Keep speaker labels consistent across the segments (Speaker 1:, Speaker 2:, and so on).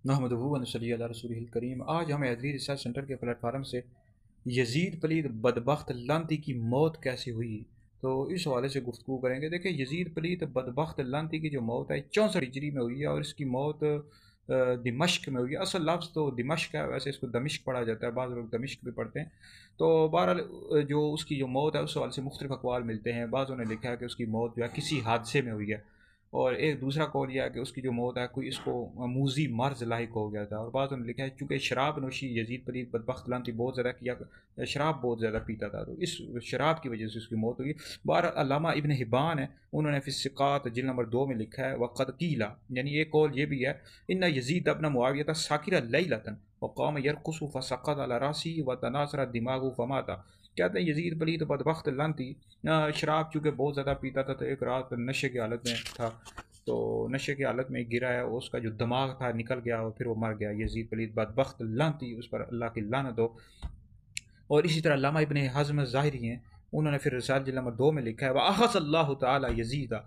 Speaker 1: नहमदुहु व नसल्ली अला रसूलिहिल करीम। आज हम हैदरी रिसर्च सेंटर के प्लेटफार्म से यजीद पलीद बदबख्त लांती की मौत कैसे हुई, तो इस हवाले से गुफ्तगू करेंगे। देखिए, यजीद पलीद बदबख्त लांती की जो मौत है 64 हिजरी में हुई है और इसकी मौत दिमश्क में हुई है। असल लफ्ज़ तो दिमश्क है, वैसे इसको दमिश्क पढ़ा जाता है, बाज़ लोग दमिश्क भी पढ़ते हैं। तो बहरहाल जो उसकी जो मौत है उस हवाले से मुख्तलिफ अक़वाल मिलते हैं। बाज़ों ने लिखा है कि उसकी मौत जो है किसी हादसे में हुई है, और एक दूसरा कौल यह है कि उसकी जो मौत है कोई इसको मूजी मर्ज लाहिक हो गया था। और बाद उन्होंने लिखा है चूँकि शराब नोशी यजीद पलीद बदबख्त लानती बहुत ज़्यादा किया, शराब बहुत ज़्यादा पीता था, तो इस शराब की वजह से उसकी मौत हुई। बार अल्लामा इब्न हिब्बान है, उन्होंने फिस्सिकात जिल्द नंबर 2 में लिखा है वक़द कीला, यानी एक कौल ये भी है इन्ना यजीद अब्न मुआविया साकिरा लैलतन वक़ाम यरकुसु फसक़त अला रासी व तनासरा दिमागु फमाता। कहते हैं यजीद पलीद बदबख्त लानती शराब चूँकि बहुत ज़्यादा पीता था, तो एक रात नशे की हालत में था, तो नशे की हालत में गिरा है, उसका जो दिमाग था निकल गया और फिर वो मर गया। यजीद पलीद बदबख्त लानती, उस पर अल्लाह की लानत हो। और इसी तरह अल्लामा इब्न हज़्म ज़ाहिरी हैं, उन्होंने फिर रिसाल जिल्द नंबर 2 में लिखा है व अख़ज़ अल्लाहु तआला यजीदा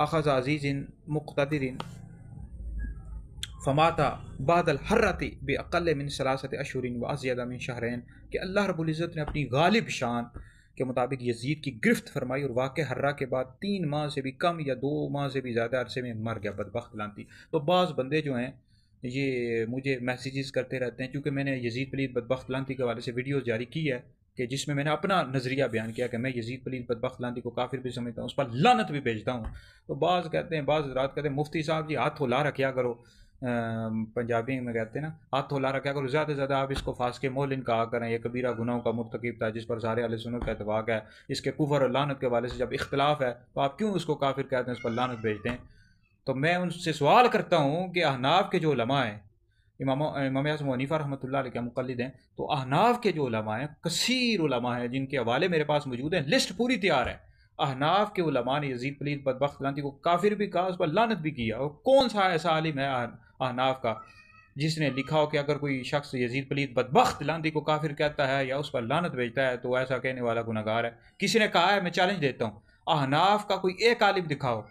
Speaker 1: अख़ज़ अज़ीज़िन मुक़तदिरिन फ़माता बादल हर्रति बेअक़ल मिन सलासत अशहुरिन व अज़यद मिन शहरैन, कि अल्लाह रब्बुल इज़्ज़त ने अपनी गालिब शान के मुताबिक यजीद की गिरफ्त फरमाई और वाक़ हर्रा के बाद 3 माह से भी कम या 2 माह से भी ज़्यादा अरसे में मर गया बदबख्त लानती। तो बाज़ बंदे जो हैं ये मुझे मैसेजेस करते रहते हैं, क्योंकि मैंने यजीद पलीद बदबख्त लानती के हवाले से वीडियोज़ जारी की है कि जिसमें मैंने अपना नज़रिया बयान किया कि मैं यजीद पलीद बदबख्त लानती को काफिर भी समझता हूँ, उस पर लानत भी भेजता हूँ। तो बाज़ कहते हैं, बाज़ हज़रात कहते हैं मुफ्ती साहब जी हाथ थोला रखा करो, पंजाबी में कहते हैं ना, हाथ थोला रखा करो, ज़्यादा से ज़्यादा आप इसको फास्के मोलिन कहा करें। ये कबीरा गुनाहों का मुर्तकिब था जिस पर सारे अहले सुन्नत का इत्तफ़ाक़ है। इसके कुफ़र और लानत के हवाले से जब इख्तिलाफ़ है तो आप क्यों उसको काफिर कहते हैं, उस पर लानत भेजते हैं। तो मैं उनसे सवाल करता हूँ कि अहनाफ के जो उलमा हैं, इमाम आज़म हनीफ़ा रहमतुल्लाह अलैह के मुक़ल्लिद हैं, तो अहनाफ के जो उलमा हैं, कसीर उलमा हैं जिनके हवाले मेरे पास मौजूद हैं, लिस्ट पूरी तैयार है। अहनाफ के उलमा ने यजीद पलीद बदबख्त लानती को काफिर भी कहा, उस पर लानत भी किया। और कौन सा ऐसा आलिम है अहनाफ का जिसने लिखा हो कि अगर कोई शख्स यजीद पलीद बदबख्त लानती को काफिर कहता है या उस पर लानत भेजता है तो ऐसा कहने वाला गुनहगार है। किसी ने कहा है? मैं चैलेंज देता हूँ, अहनाफ का कोई एक आलिम दिखाओ,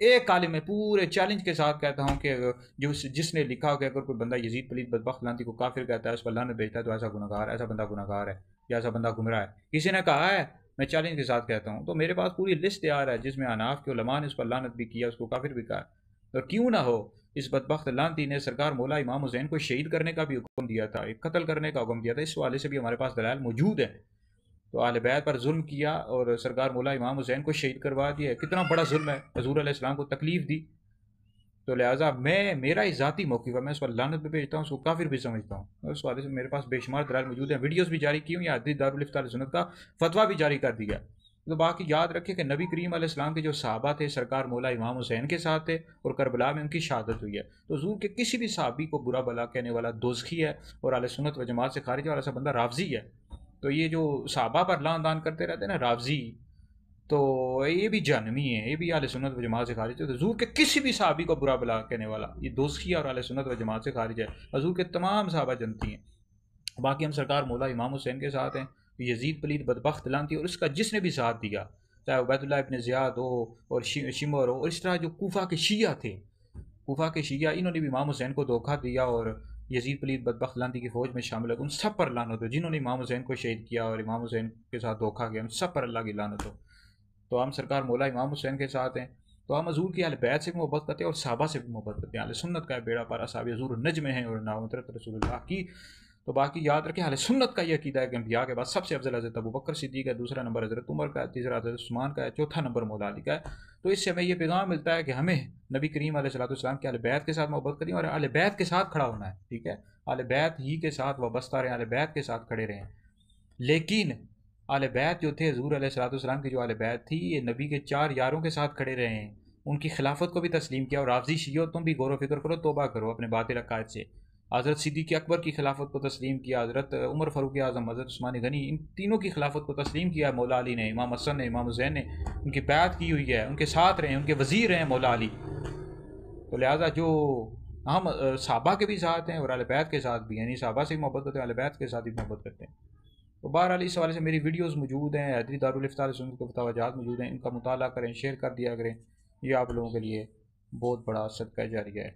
Speaker 1: एक आलिम में पूरे चैलेंज के साथ कहता हूँ कि जो जिसने लिखा हो कि अगर कोई बंदा यजीद पलीद बदबख्त लानती को काफिर कहता है, उस पर लानत भेजता है, तो ऐसा गुनहगार, ऐसा बंदा गुनहगार है या ऐसा बंदा गुमराह है। किसी ने कहा है? मैं चैलेंज के साथ कहता हूँ। तो मेरे पास पूरी लिस्ट तैयार है जिसमें अनाफ के उलमा ने उस पर लानत भी किया, उसको काफिर भी कहा। तो क्यों ना हो, इस बदबख्त लानती ने सरकार मौला इमाम हुसैन को शहीद करने का भी हुक्म दिया था, एक कत्ल करने का हुक्म दिया था। इस वाले से भी हमारे पास दलाल मौजूद है। तो आले बैत पर जुल्म किया और सरकार मौला इमाम हुसैन को शहीद करवा दिया, कितना बड़ा जुल्म है, हजूर अलैहिस्सलाम को तकलीफ दी। तो लिहाजा मैं, मेरा ही ज़ाती मौक़िफ़ है, मैं उस पर लानत भी भेजता हूँ, उसको काफिर भी समझता हूँ। और उस वाले से मेरे पास बेशुमार दलाल मौजूद हैं, वीडियोस भी जारी की हुई हैं, हदीस दारुल इफ्ता अहले सुन्नत का फतवा भी जारी कर दिया। तो बाकी याद रखिए कि नबी करीम अलैहिस्सलाम के जो सहाबा थे सरकार मौला इमाम हुसैन के साथ थे और करबला में उनकी शहादत हुई है। तो हुज़ूर के किसी भी सहाबी को बुरा भला कहने वाला दोज़खी है और अहले सुन्नत व जमात से खारिज है, और ऐसा बंदा रावज़ी है। तो ये जो सहाबा पर लान दान करते रहते हैं ना रावज़ी, तो ये भी जहन्नमी है, ये भी अहले सुन्नत व जमात से खारिज है। तो हज़ूर के किसी भी सहाबी को बुरा भला कहने वाला ये दोस्ती और अहले सुन्नत व जमात से खारिज है। हज़ूर के तमाम सहाबा जनती हैं। बाकी हम सरकार मौला इमाम हुसैन के साथ हैं। यजीद पलीद बदबख्त लानती और इसका जिसने भी साथ दिया, चाहे उबैदुल्लाह इब्न ज़ियाद हो और शिमर हो, और इस तरह जो कूफा के शिया थे, कूफा के शिया, इन्होंने भी इमाम हुसैन को धोखा दिया और यजीद पलीद बदबख्त लानती की फ़ौज में शामिल हो। उन सब पर लानत हो जिन्होंने इमाम हुसैन को शहीद किया और इमाम हुसैन के साथ धोखा किया, उन सब पर अल्लाह की लानत हो। तो हम सरकार मौला इमाम हुसैन के साथ हैं। तो हम हज़ूर की अहले बैत से भी मोहब्बत करते हैं और सहाबा से भी मोहब्बत करते हैं। अहले सुन्नत का बेड़ा पार असहाब हज़ूर नज्म हैं और नामतरत रसूलुल्लाह की। तो बाकी याद रखें, अहले सुन्नत का ये अकीदा है कि अंबिया के बाद सबसे अफजल हज़रत अबू बकर सिद्दीक़ है, दूसरा नंबर हज़रत उमर का है, तीसरा हज़रत उस्मान का है, चौथा नंबर मौला अली का है। तो इससे हमें ये पैगाम मिलता है कि हमें नबी करीम अलैहिस्सलाम के अहले बैत के साथ मोहब्बत करनी और अहले बैत के साथ खड़ा होना है। ठीक है, अहले बैत ही के साथ वाबस्ता रहें, अहले बैत के साथ खड़े रहें। लेकिन आले बैत जो थे, हज़ूर अलैहिस्सलाम की जो आले बैत थी, ये नबी के 4 यारों के साथ खड़े रहे हैं, उनकी खिलाफत को भी तस्लीम किया। और राफ़ज़ी शियो, तुम भी गौर व फिक्र करो, तौबा करो अपने बातिल अक़ायद से। हज़रत सिद्दीक़ अकबर की खिलाफत को तस्लीम किया, हज़रत उमर फ़ारूक आज़म, हज़रत उस्मान गनी, इन तीनों की खिलाफत को तस्लीम किया मौला अली ने, इमाम हसन ने, इमाम हुसैन ने, उनकी बैत की हुई है, उनके साथ रहे, उनके वज़ीर हैं मौला अली। तो लिहाजा जो हम सहाबा के भी साथ हैं और अहले बैत के साथ भी, यानी सहाबा से भी मोहब्बत करते हैं, अहले बैत के साथ भी मोहब्बत करते हैं। तो बहरहाल इस हवाले से मेरी वीडियोस मौजूद हैं, हैदरी दारुल इफ्ता अहले सुन्नत के फतवाजात मौजूद हैं, इनका मुताला करें, शेयर कर दिया करें। ये आप लोगों के लिए बहुत बड़ा सदका जारिया है।